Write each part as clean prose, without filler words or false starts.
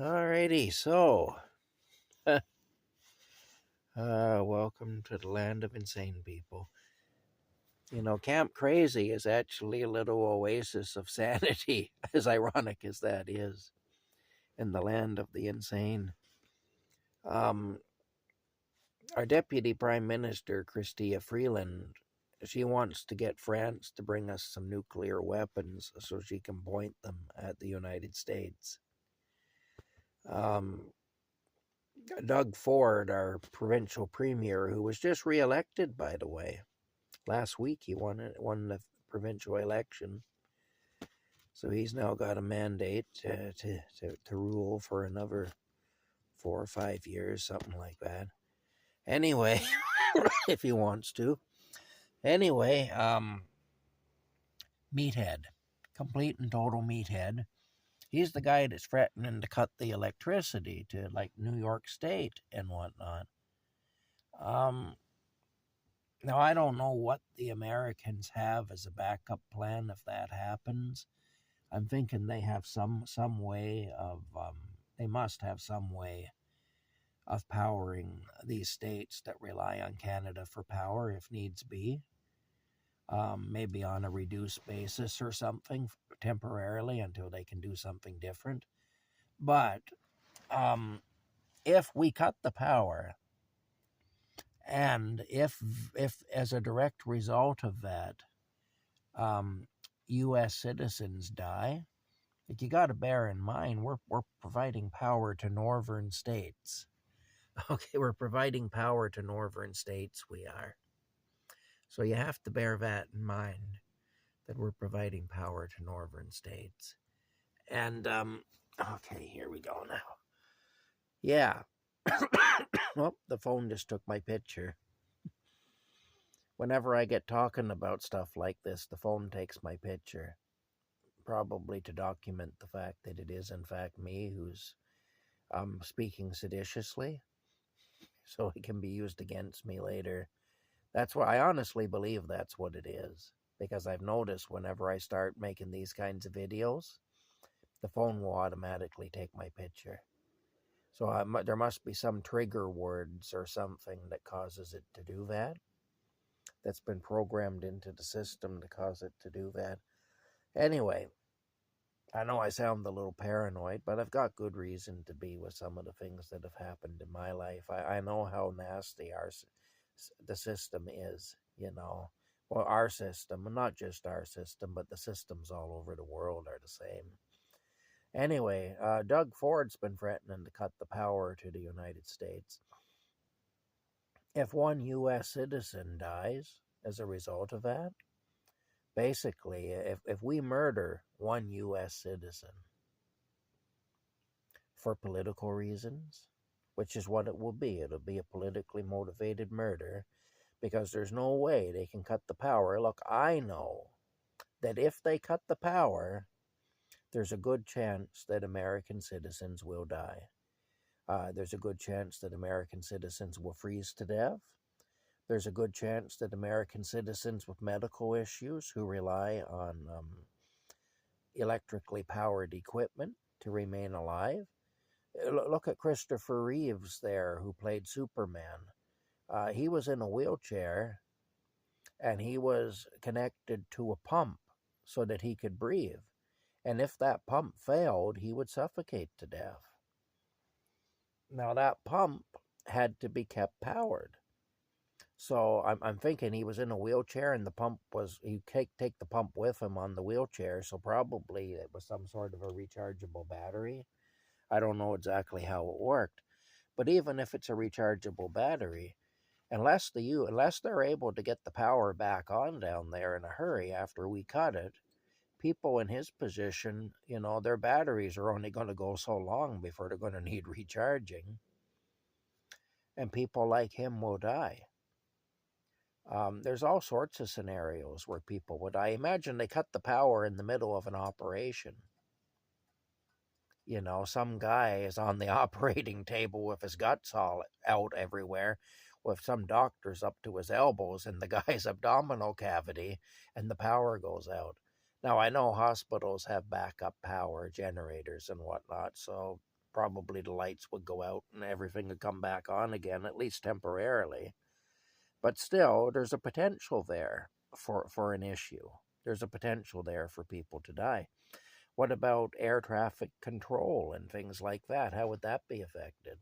Alrighty, so welcome to the land of insane people. Camp Crazy is actually a little oasis of sanity, as ironic as that is, in the land of the insane. Um, our Deputy Prime Minister, Chrystia Freeland, she wants to get France to bring us some nuclear weapons so she can point them at the United States. Doug Ford, our provincial premier, who was just reelected, by the way, last week he won the provincial election, so he's now got a mandate to rule for another 4 or 5 years, something like that. Anyway, if he wants to. Anyway, meathead, complete and total meathead. He's the guy that's threatening to cut the electricity to like New York State and whatnot. Now, I don't know what the Americans have as a backup plan if that happens. I'm thinking they have some way of, they must have some way of powering these states that rely on Canada for power if needs be. Maybe on a reduced basis or something temporarily until they can do something different. But if we cut the power, and if as a direct result of that, U.S. citizens die, you got to bear in mind we're providing power to northern states. Okay, we're providing power to northern states. We are. So you have to bear that in mind, that we're providing power to northern states. And okay, here we go now. Yeah. Well, the phone just took my picture. Whenever I get talking about stuff like this, the phone takes my picture, probably to document the fact that it is in fact me who's speaking seditiously, so it can be used against me later. That's what I honestly believe that's what it is, because I've noticed whenever I start making these kinds of videos, the phone will automatically take my picture. So there must be some trigger words or something that causes it to do that. That's been programmed into the system to cause it to do that. Anyway, I know I sound a little paranoid, but I've got good reason to be with some of the things that have happened in my life. I know how nasty the system is, Well, our system, and not just our system, but the systems all over the world are the same. Anyway, Doug Ford's been threatening to cut the power to the United States. If one U.S. citizen dies as a result of that, basically, if we murder one U.S. citizen for political reasons, which is what it will be, it'll be a politically motivated murder, because there's no way they can cut the power. Look, I know that if they cut the power, there's a good chance that American citizens will die. There's a good chance that American citizens will freeze to death. There's a good chance that American citizens with medical issues who rely on electrically powered equipment to remain alive. Look at Christopher Reeves there, who played Superman. He was in a wheelchair, and he was connected to a pump so that he could breathe. And if that pump failed, he would suffocate to death. Now, that pump had to be kept powered. So I'm thinking he was in a wheelchair, and the pump was, he take the pump with him on the wheelchair, so probably it was some sort of a rechargeable battery. I don't know exactly how it worked. But even if it's a rechargeable battery, unless they're able to get the power back on down there in a hurry after we cut it, people in his position, their batteries are only going to go so long before they're going to need recharging. And people like him will die. There's all sorts of scenarios where people would die. Imagine they cut the power in the middle of an operation. Some guy is on the operating table with his guts all out everywhere, with some doctors up to his elbows in the guy's abdominal cavity, and the power goes out. Now, I know hospitals have backup power generators and whatnot, so probably the lights would go out and everything would come back on again, at least temporarily. But still, there's a potential there for an issue. There's a potential there for people to die. What about air traffic control and things like that? How would that be affected?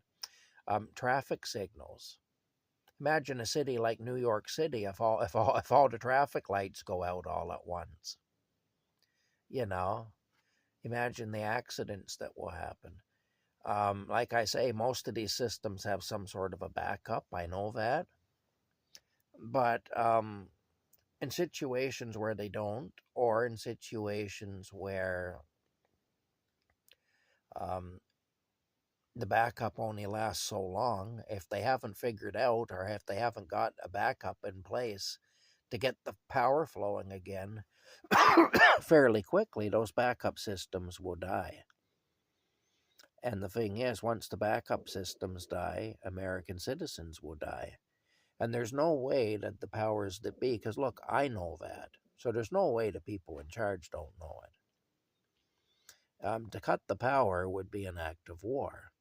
Traffic signals. Imagine a city like New York City if all the traffic lights go out all at once. You know, imagine the accidents that will happen. Like I say, most of these systems have some sort of a backup. I know that. But in situations where they don't, or in situations where the backup only lasts so long, if they haven't figured out or if they haven't got a backup in place to get the power flowing again fairly quickly, those backup systems will die. And the thing is, once the backup systems die, American citizens will die. And there's no way that the powers that be, because look, I know that. So there's no way the people in charge don't know it. To cut the power would be an act of war.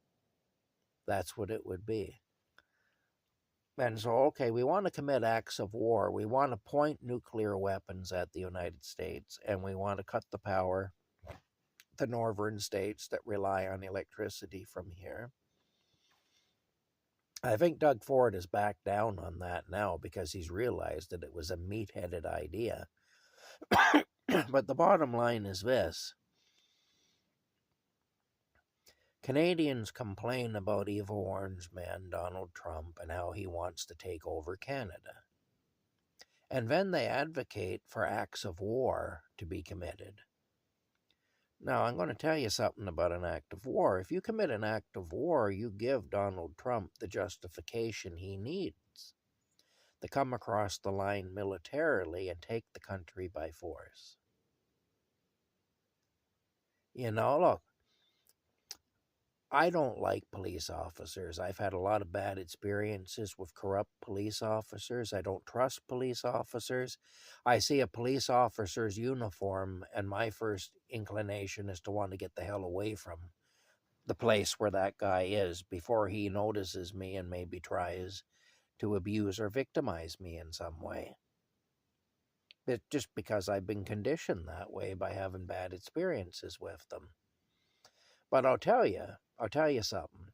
That's what it would be. And so, okay, we want to commit acts of war. We want to point nuclear weapons at the United States, and we want to cut the power to northern states that rely on electricity from here. I think Doug Ford has backed down on that now because he's realized that it was a meat-headed idea. But the bottom line is this. Canadians complain about evil orange man Donald Trump and how he wants to take over Canada. And then they advocate for acts of war to be committed. Now, I'm going to tell you something about an act of war. If you commit an act of war, you give Donald Trump the justification he needs to come across the line militarily and take the country by force. You know, look, I don't like police officers. I've had a lot of bad experiences with corrupt police officers. I don't trust police officers. I see a police officer's uniform, and my first inclination is to want to get the hell away from the place where that guy is before he notices me and maybe tries to abuse or victimize me in some way. It's just because I've been conditioned that way by having bad experiences with them. But I'll tell you something.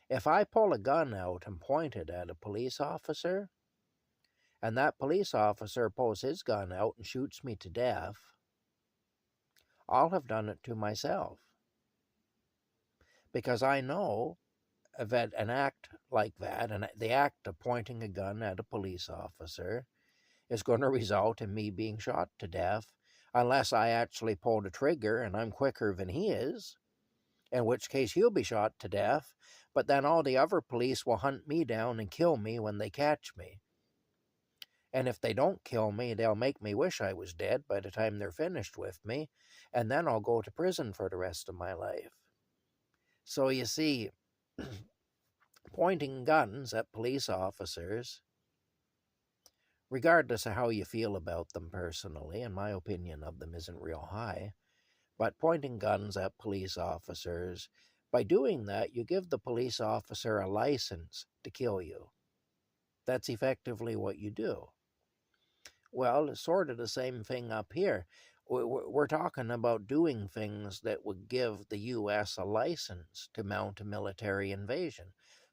If I pull a gun out and point it at a police officer, and that police officer pulls his gun out and shoots me to death, I'll have done it to myself. Because I know that an act like that, and the act of pointing a gun at a police officer, is going to result in me being shot to death, unless I actually pull the trigger and I'm quicker than he is, in which case he'll be shot to death, but then all the other police will hunt me down and kill me when they catch me. And if they don't kill me, they'll make me wish I was dead by the time they're finished with me, and then I'll go to prison for the rest of my life. So you see, pointing guns at police officers, regardless of how you feel about them personally, and my opinion of them isn't real high, but pointing guns at police officers, by doing that, you give the police officer a license to kill you. That's effectively what you do. Well, it's sort of the same thing up here. We're talking about doing things that would give the U.S. a license to mount a military invasion.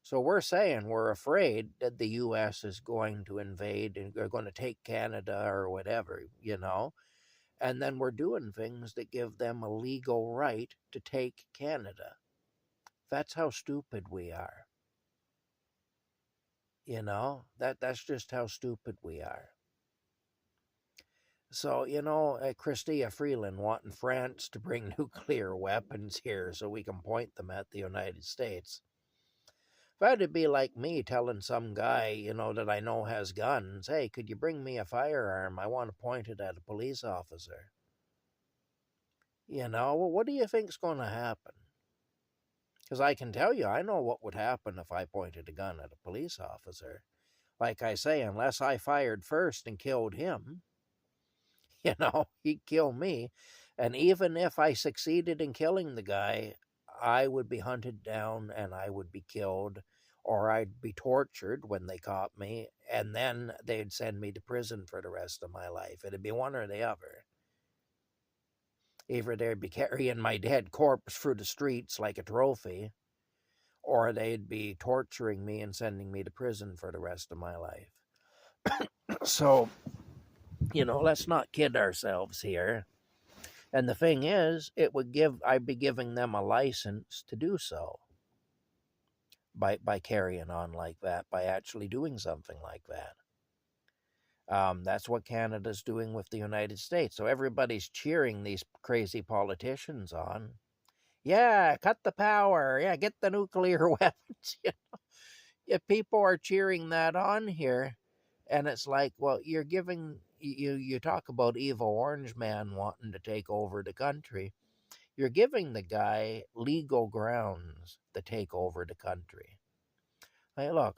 So we're saying we're afraid that the U.S. is going to invade and they're going to take Canada or whatever, you know. And then we're doing things that give them a legal right to take Canada. That's how stupid we are. You know, that's just how stupid we are. So, you know, Chrystia Freeland wanting France to bring nuclear weapons here so we can point them at the United States. That'd be like me telling some guy, you know, that I know has guns, hey, could you bring me a firearm? I want to point it at a police officer. You know, well, what do you think's going to happen? Because I can tell you, I know what would happen if I pointed a gun at a police officer. Like I say, unless I fired first and killed him, you know, he'd kill me. And even if I succeeded in killing the guy, I would be hunted down and I would be killed, or I'd be tortured when they caught me, and then they'd send me to prison for the rest of my life. It'd be one or the other. Either they'd be carrying my dead corpse through the streets like a trophy, or they'd be torturing me and sending me to prison for the rest of my life. So, let's not kid ourselves here. And the thing is, I'd be giving them a license to do so by carrying on like that, by actually doing something like that. That's what Canada's doing with the United States. So everybody's cheering these crazy politicians on. Yeah, cut the power. Yeah, get the nuclear weapons. If people are cheering that on here, and it's like, well, you're giving you talk about evil orange man wanting to take over the country. You're giving the guy legal grounds to take over the country. Hey, look,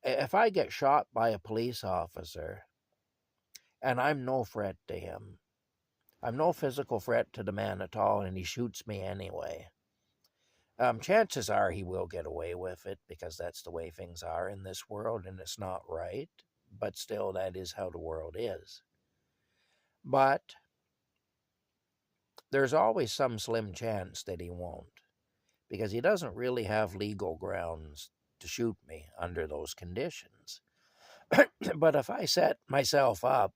if I get shot by a police officer and I'm no threat to him, I'm no physical threat to the man at all, and he shoots me anyway, chances are he will get away with it because that's the way things are in this world, and it's not right. But still, that is how the world is. But there's always some slim chance that he won't, because he doesn't really have legal grounds to shoot me under those conditions. But if I set myself up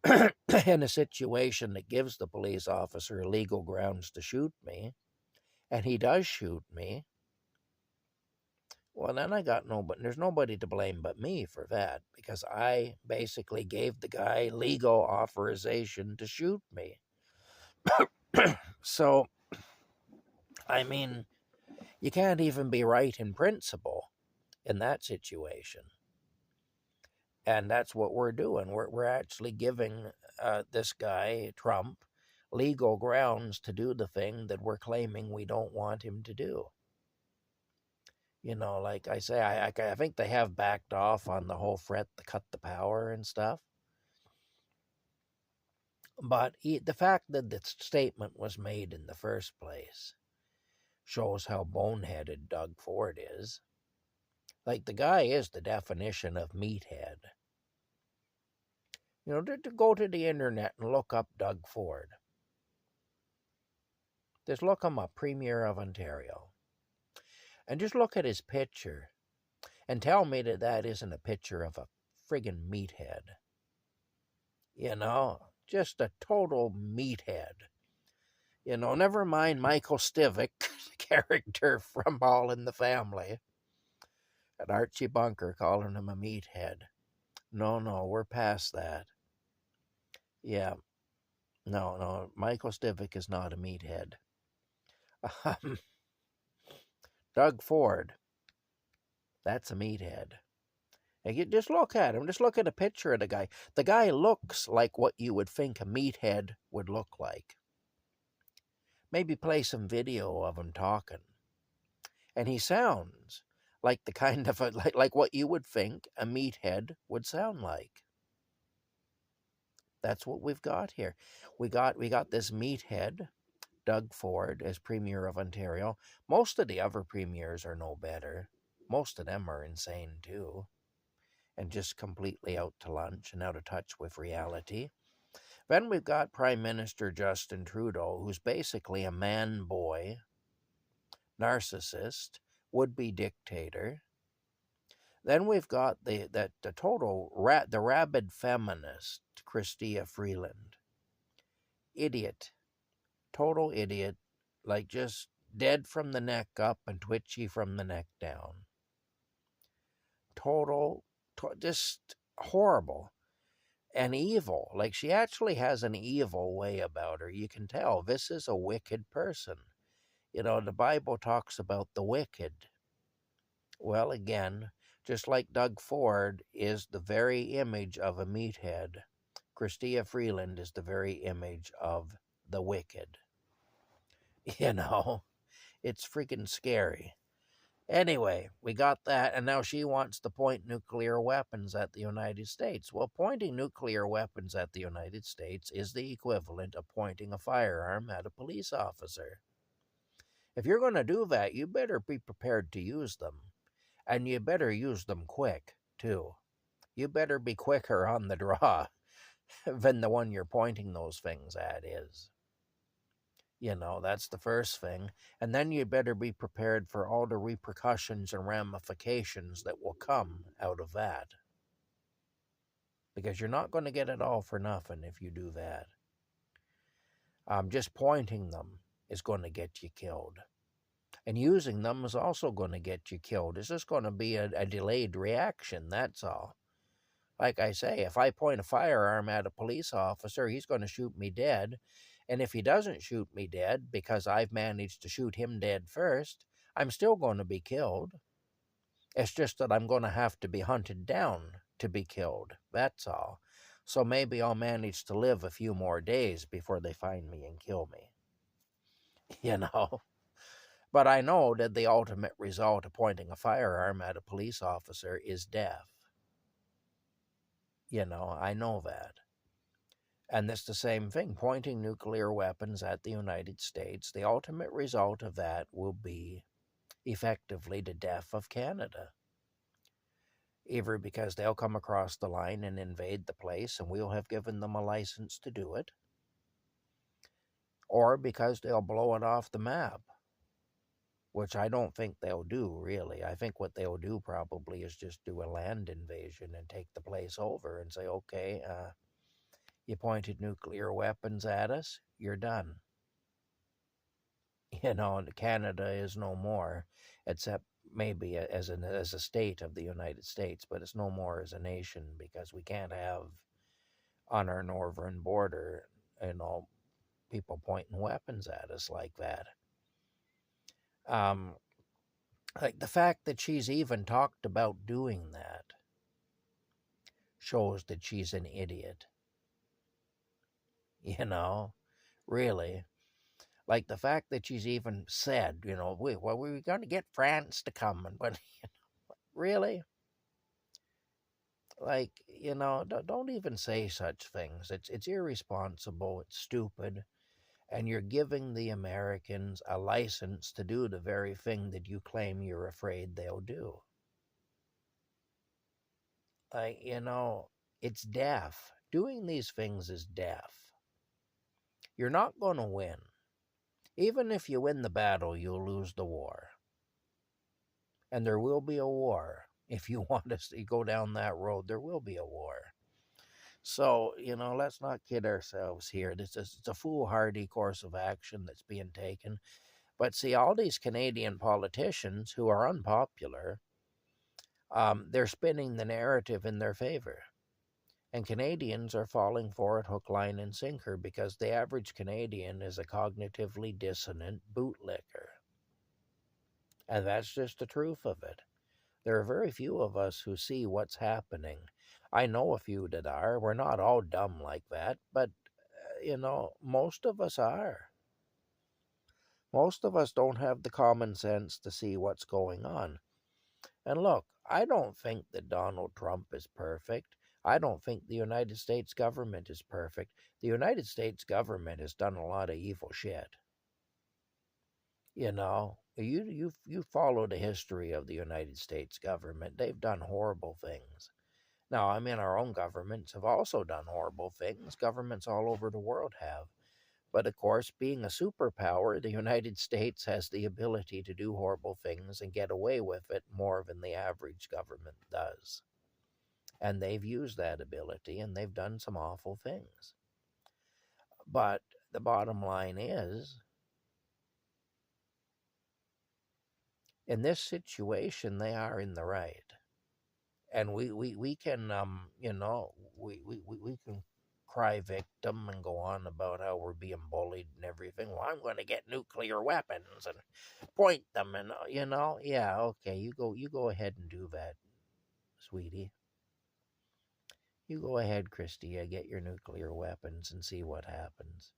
in a situation that gives the police officer legal grounds to shoot me, and he does shoot me, well, then there's nobody to blame but me for that, because I basically gave the guy legal authorization to shoot me. So, I mean, you can't even be right in principle in that situation. And that's what we're doing. We're actually giving this guy, Trump, legal grounds to do the thing that we're claiming we don't want him to do. Like I say, I think they have backed off on the whole threat to cut the power and stuff. But the fact that the statement was made in the first place shows how boneheaded Doug Ford is. Like, the guy is the definition of meathead. To go to the internet and look up Doug Ford. Just look him up, Premier of Ontario. And just look at his picture and tell me that isn't a picture of a friggin' meathead. Just a total meathead. Never mind Michael Stivic, character from All in the Family, and Archie Bunker calling him a meathead. No, we're past that. Yeah. No, Michael Stivic is not a meathead. Doug Ford, that's a meathead. And you just look at him. Just look at a picture of the guy. The guy looks like what you would think a meathead would look like. Maybe play some video of him talking. And he sounds like the kind of like what you would think a meathead would sound like. That's what we've got here. We got this meathead, Doug Ford, as Premier of Ontario. Most of the other premiers are no better. Most of them are insane too, and just completely out to lunch and out of touch with reality. Then we've got Prime Minister Justin Trudeau, who's basically a man-boy, narcissist, would-be dictator. Then we've got the rabid feminist, Chrystia Freeland. Idiot. Total idiot. Like, just dead from the neck up and twitchy from the neck down. Just horrible. And evil. Like, she actually has an evil way about her. You can tell this is a wicked person. The Bible talks about the wicked. Well, again, just like Doug Ford is the very image of a meathead, Chrystia Freeland is the very image of the wicked. It's freaking scary. Anyway, we got that, and now she wants to point nuclear weapons at the United States. Well, pointing nuclear weapons at the United States is the equivalent of pointing a firearm at a police officer. If you're going to do that, you better be prepared to use them. And you better use them quick, too. You better be quicker on the draw than the one you're pointing those things at is. That's the first thing. And then you better be prepared for all the repercussions and ramifications that will come out of that. Because you're not going to get it all for nothing if you do that. Just pointing them is going to get you killed. And using them is also going to get you killed. It's just going to be a delayed reaction, that's all. Like I say, if I point a firearm at a police officer, he's going to shoot me dead. And if he doesn't shoot me dead because I've managed to shoot him dead first, I'm still going to be killed. It's just that I'm going to have to be hunted down to be killed. That's all. So maybe I'll manage to live a few more days before they find me and kill me. But I know that the ultimate result of pointing a firearm at a police officer is death. I know that. And it's the same thing, pointing nuclear weapons at the United States. The ultimate result of that will be effectively the death of Canada. Either because they'll come across the line and invade the place and we'll have given them a license to do it, or because they'll blow it off the map, which I don't think they'll do, really. I think what they'll do probably is just do a land invasion and take the place over and say, okay, you pointed nuclear weapons at us, you're done. Canada is no more, except maybe as a state of the United States, but it's no more as a nation because we can't have on our northern border, people pointing weapons at us like that. Like the fact that she's even talked about doing that shows that she's an idiot. Really. Like the fact that she's even said, we're going to get France to come. But really? Like, don't even say such things. It's irresponsible. It's stupid. And you're giving the Americans a license to do the very thing that you claim you're afraid they'll do. Like, it's death. Doing these things is death. You're not going to win. Even if you win the battle, you'll lose the war. And there will be a war. If you want us to go down that road, there will be a war. So, let's not kid ourselves here. It's a foolhardy course of action that's being taken. But see, all these Canadian politicians who are unpopular, they're spinning the narrative in their favor. And Canadians are falling for it hook, line, and sinker because the average Canadian is a cognitively dissonant bootlicker. And that's just the truth of it. There are very few of us who see what's happening. I know a few that are. We're not all dumb like that, but, most of us are. Most of us don't have the common sense to see what's going on. And look, I don't think that Donald Trump is perfect. I don't think the United States government is perfect. The United States government has done a lot of evil shit. You follow the history of the United States government. They've done horrible things. Now, our own governments have also done horrible things. Governments all over the world have. But of course, being a superpower, the United States has the ability to do horrible things and get away with it more than the average government does. And they've used that ability and they've done some awful things. But the bottom line is, in this situation, they are in the right. And we can, we can cry victim and go on about how we're being bullied and everything. Well, I'm going to get nuclear weapons and point them and, yeah, okay, you go ahead and do that, sweetie. You go ahead, Christia, get your nuclear weapons and see what happens.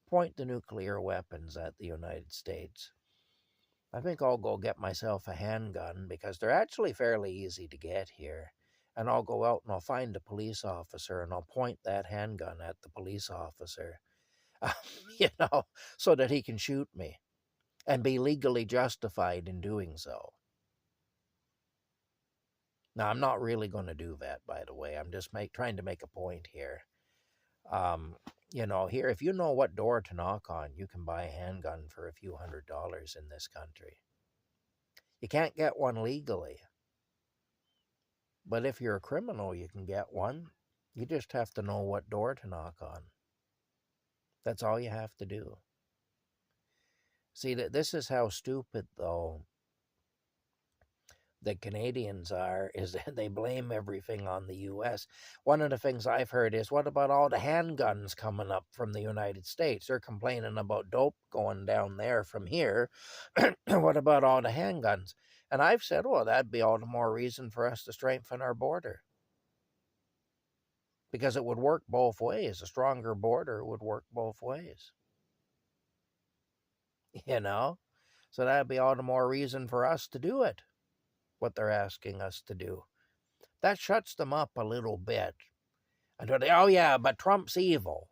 Point the nuclear weapons at the United States. I think I'll go get myself a handgun because they're actually fairly easy to get here. And I'll go out and I'll find a police officer and I'll point that handgun at the police officer, so that he can shoot me. and be legally justified in doing so. Now, I'm not really going to do that, by the way. I'm just trying to make a point here. Um, here, if you know what door to knock on, you can buy a handgun for a few $100s in this country. You can't get one legally. But if you're a criminal, you can get one. You just have to know what door to knock on. That's all you have to do. See, this is how stupid, though, the Canadians are, is that they blame everything on the U.S. One of the things I've heard is, what about all the handguns coming up from the United States? They're complaining about dope going down there from here. What about all the handguns? And I've said, well, that'd be all the more reason for us to strengthen our border. Because it would work both ways. A stronger border would work both ways. So that'd be all the more reason for us to do it, what they're asking us to do. That shuts them up a little bit. And they, oh yeah, but Trump's evil.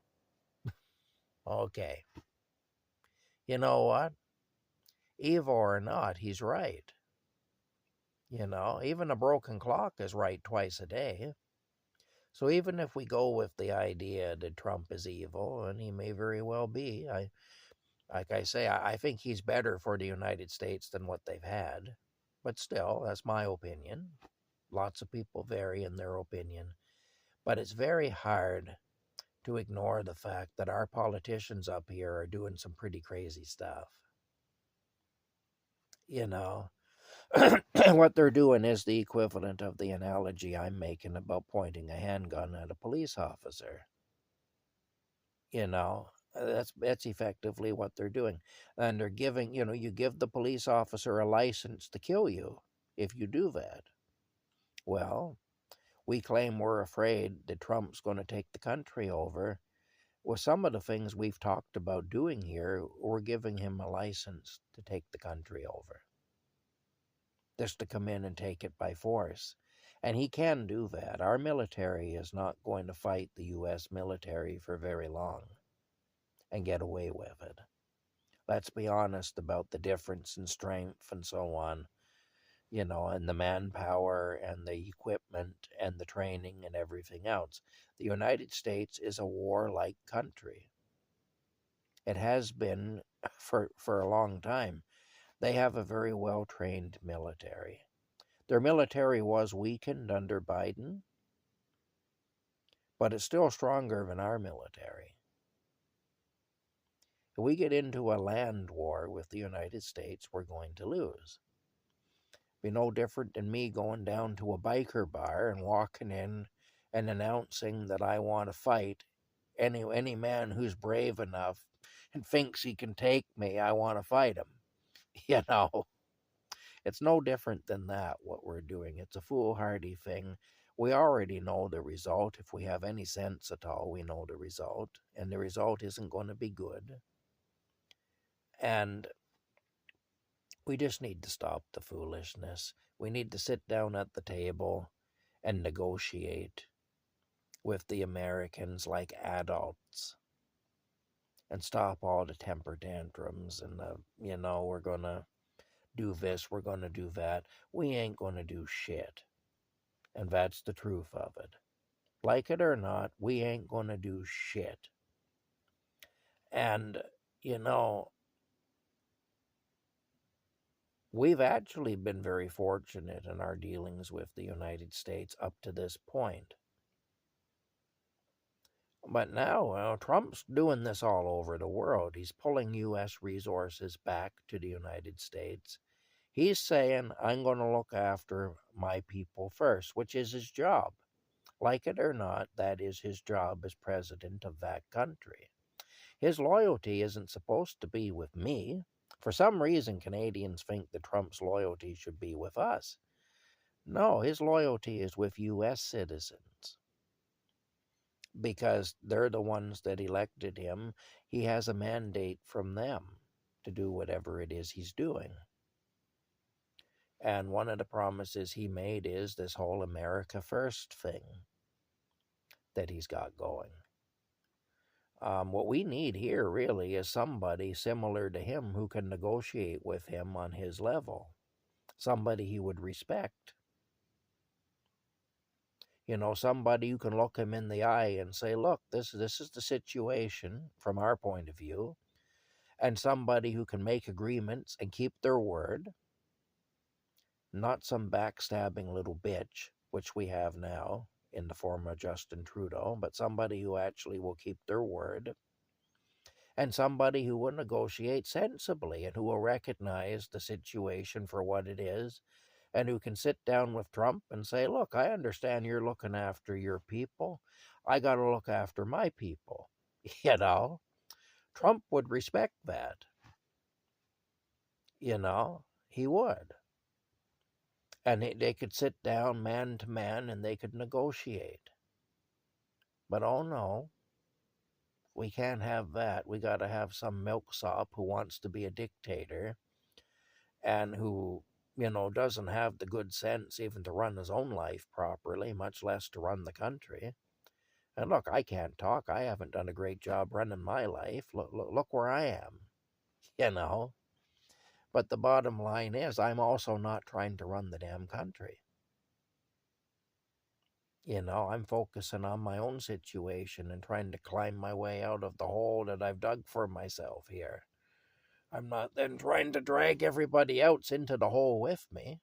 Okay. You know what? Evil or not, he's right. Even a broken clock is right twice a day. So even if we go with the idea that Trump is evil, and he may very well be, like I say, I think he's better for the United States than what they've had. But still, that's my opinion. Lots of people vary in their opinion. But it's very hard to ignore the fact that our politicians up here are doing some pretty crazy stuff. What they're doing is the equivalent of the analogy I'm making about pointing a handgun at a police officer. That's effectively what they're doing. And they're giving, you give the police officer a license to kill you if you do that. Well, we claim we're afraid that Trump's going to take the country over. Well, some of the things we've talked about doing here, we're giving him a license to take the country over. Just to come in and take it by force. And he can do that. Our military is not going to fight the U.S. military for very long and get away with it. Let's be honest about the difference in strength and so on, and the manpower and the equipment and the training and everything else. The United States is a warlike country. It has been for a long time. They have a very well-trained military. Their military was weakened under Biden, but it's still stronger than our military. If we get into a land war with the United States, we're going to lose. Be no different than me going down to a biker bar and walking in and announcing that I want to fight any man who's brave enough and thinks he can take me. I want to fight him. It's no different than that, what we're doing. It's a foolhardy thing. We already know the result. If we have any sense at all, we know the result. And the result isn't going to be good. And we just need to stop the foolishness. We need to sit down at the table and negotiate with the Americans like adults and stop all the temper tantrums and we're going to do this, we're going to do that. We ain't going to do shit. And that's the truth of it. Like it or not, we ain't going to do shit. And, we've actually been very fortunate in our dealings with the United States up to this point. But now, Trump's doing this all over the world. He's pulling U.S. resources back to the United States. He's saying, I'm going to look after my people first, which is his job. Like it or not, that is his job as president of that country. His loyalty isn't supposed to be with me. For some reason, Canadians think that Trump's loyalty should be with us. No, his loyalty is with U.S. citizens. Because they're the ones that elected him. He has a mandate from them to do whatever it is he's doing. And one of the promises he made is this whole America First thing that he's got going. What we need here really is somebody similar to him who can negotiate with him on his level, somebody he would respect. Somebody who can look him in the eye and say, look, this is the situation from our point of view, and somebody who can make agreements and keep their word, not some backstabbing little bitch, which we have now in the form of Justin Trudeau, but somebody who actually will keep their word, and somebody who will negotiate sensibly and who will recognize the situation for what it is, and who can sit down with Trump and say, look, I understand you're looking after your people. I got to look after my people. Trump would respect that. He would. And they could sit down man to man and they could negotiate. But oh no, we can't have that. We got to have some milksop who wants to be a dictator and who, doesn't have the good sense even to run his own life properly, much less to run the country. And look, I can't talk. I haven't done a great job running my life. Look where I am. But the bottom line is, I'm also not trying to run the damn country. I'm focusing on my own situation and trying to climb my way out of the hole that I've dug for myself here. I'm not then trying to drag everybody else into the hole with me,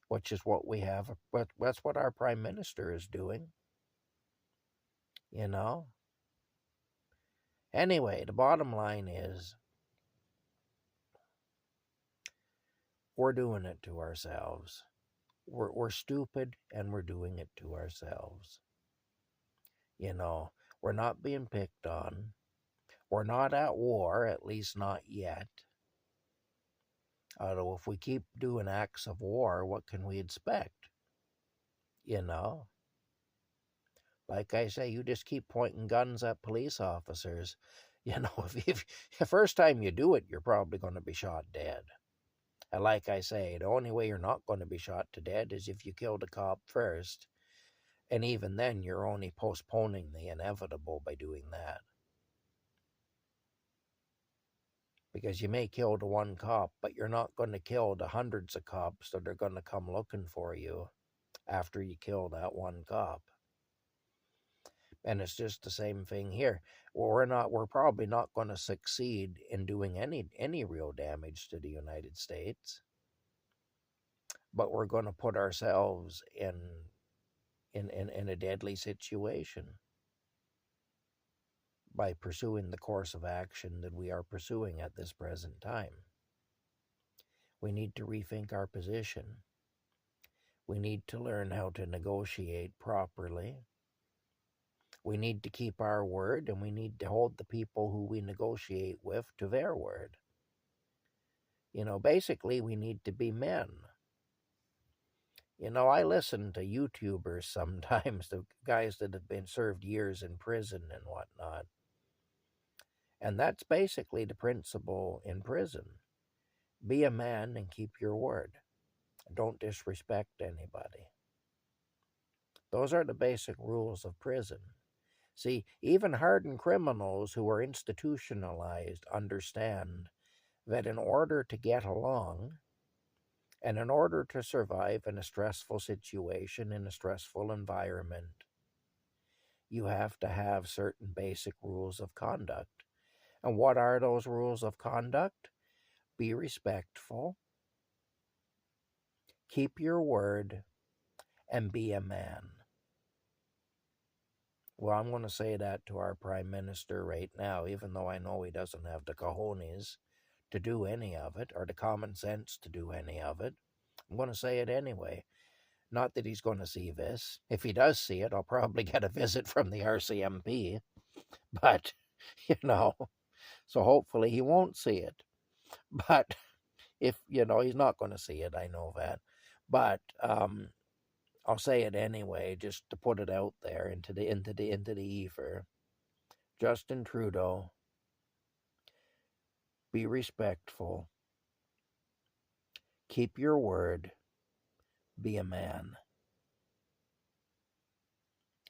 which is what we have. But that's what our prime minister is doing. Anyway, the bottom line is, we're doing it to ourselves. We're stupid and we're doing it to ourselves. We're not being picked on. We're not at war, at least not yet. Although if we keep doing acts of war, what can we expect? Like I say, you just keep pointing guns at police officers. If the first time you do it, you're probably going to be shot dead. And like I say, the only way you're not going to be shot to dead is if you killed a cop first. And even then, you're only postponing the inevitable by doing that. Because you may kill the one cop, but you're not going to kill the hundreds of cops that are going to come looking for you after you kill that one cop. And it's just the same thing here. We're probably not going to succeed in doing any real damage to the United States, but we're going to put ourselves in a deadly situation by pursuing the course of action that we are pursuing at this present time. We need to rethink our position. We need to learn how to negotiate properly. We need to keep our word, and we need to hold the people who we negotiate with to their word. Basically, we need to be men. I listen to YouTubers sometimes, the guys that have been served years in prison and whatnot. And that's basically the principle in prison. Be a man and keep your word. Don't disrespect anybody. Those are the basic rules of prison. See, even hardened criminals who are institutionalized understand that in order to get along and in order to survive in a stressful situation, in a stressful environment, you have to have certain basic rules of conduct. And what are those rules of conduct? Be respectful, keep your word, and be a man. Well, I'm going to say that to our Prime Minister right now, even though I know he doesn't have the cojones to do any of it, or the common sense to do any of it. I'm going to say it anyway. Not that he's going to see this. If he does see it, I'll probably get a visit from the RCMP. But, so hopefully he won't see it. But if, he's not going to see it, I know that. But I'll say it anyway, just to put it out there into the ether. Justin Trudeau, be respectful, keep your word, be a man.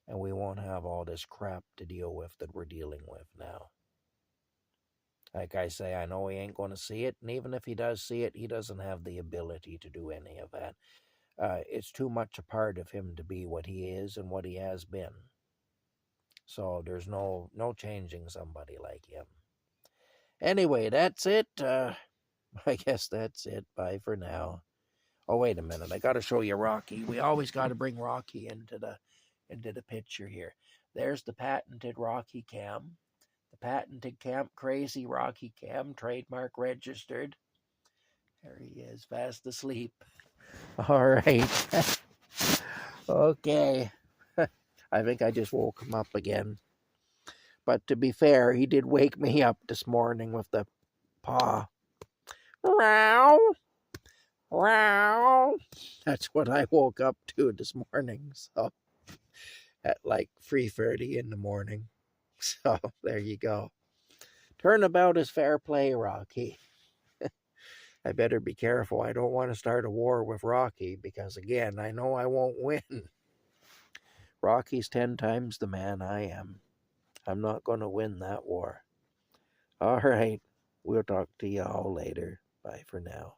and we won't have all this crap to deal with that we're dealing with now. Like I say, I know he ain't going to see it, and even if he does see it, he doesn't have the ability to do any of that. It's too much a part of him to be what he is and what he has been. So there's no changing somebody like him. Anyway, that's it. I guess that's it. Bye for now. Oh, wait a minute. I got to show you Rocky. We always got to bring Rocky into the picture here. There's the patented Rocky Cam. The patented Camp Crazy Rocky Cam, trademark registered. There he is, fast asleep. All right. Okay. I think I just woke him up again. But to be fair, he did wake me up this morning with the paw. Meow. Meow. That's what I woke up to this morning. So at like 3:30 in the morning. So there you go. Turnabout is fair play, Rocky. I better be careful. I don't want to start a war with Rocky because, again, I know I won't win. Rocky's 10 times the man I am. I'm not going to win that war. All right. We'll talk to y'all later. Bye for now.